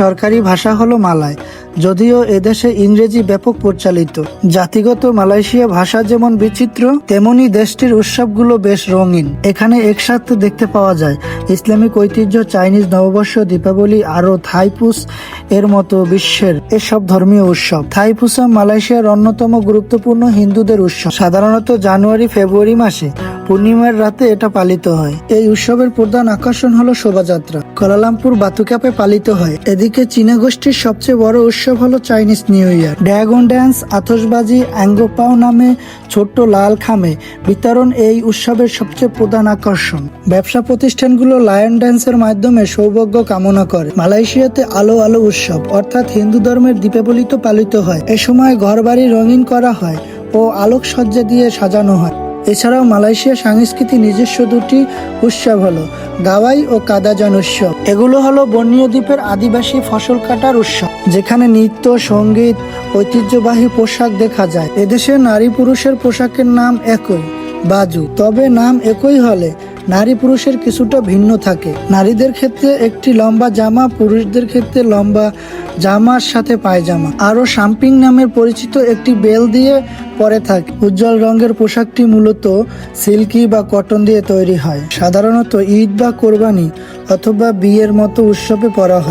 সরকারি ভাষা হলো মালয়, যদিও এদেশে ইংরেজি ব্যাপক প্রচলিত। জাতিগত মালয়েশিয়া ভাষা যেমন বিচিত্র, তেমনি দেশটির উৎসবগুলো বেশ রঙিন। এখানে একসাথে দেখতে পাওয়া যায় ইসলামিক ঐতিহ্য, চাইনিজ নববর্ষ, দীপাবলি, আরও থাইপুস এর মতো বিশ্বের এসব ধর্মীয় উৎসব। থাইপুসা মালয়েশিয়ার অন্যতম গুরুত্বপূর্ণ হিন্দুদের উৎসব। সাধারণত জানুয়ারি ফেব্রুয়ারি মাসে পূর্ণিমার রাতে এটা পালিত হয়। এই উৎসবের প্রধান আকর্ষণ হলো শোভাযাত্রা। কুয়ালালামপুর বাতুক্যাপে পালিত হয়। এদিকে চীনা গোষ্ঠীর সবচেয়ে বড় উৎসব হলো Chinese new year. Dragon dance, আতশবাজি, অ্যাঙ্গোপাও নামে ছোট্ট লাল খামে বিতরণ এই উৎসবের সবচেয়ে প্রধান আকর্ষণ। ব্যবসা প্রতিষ্ঠানগুলো লায়ন ড্যান্সের মাধ্যমে সৌভাগ্য কামনা করে। মালয়েশিয়াতে আলো আলো উৎসব অর্থাৎ হিন্দু ধর্মের দীপাবলি তো পালিত হয়। এ সময় ঘরবাড়ি রঙিন করা হয় ও আলোকসজ্জা দিয়ে সাজানো হয়। এছাড়াও মালয়েশিয়া সংস্কৃতি নিজস্ব দুটি উৎসব হলো গাওয়াই ও কাদাজান উৎসব। এগুলো হলো বর্ণীয় দ্বীপের আদিবাসী ফসল কাটার উৎসব, যেখানে নৃত্য, সঙ্গীত, ঐতিহ্যবাহী পোশাক দেখা যায়। এদেশে নারী পুরুষের পোশাকের নাম একই, বাজু, তবে নাম একই হলে নারী পুরুষের কিছুটা ভিন্ন থাকে। নারীদের ক্ষেত্রে একটি লম্বা জামা, পুরুষদের ক্ষেত্রে লম্বা জামার সাথে পায়জামা। আরও শাম্পিং নামে পরিচিত একটি বেল দিয়ে পরে থাকে। উজ্জ্বল রঙের পোশাকটি মূলত সিল্কি বা কটন দিয়ে তৈরি হয়। সাধারণত ঈদ বা কোরবানি অথবা বিয়ের মতো উৎসবে পরা হয়।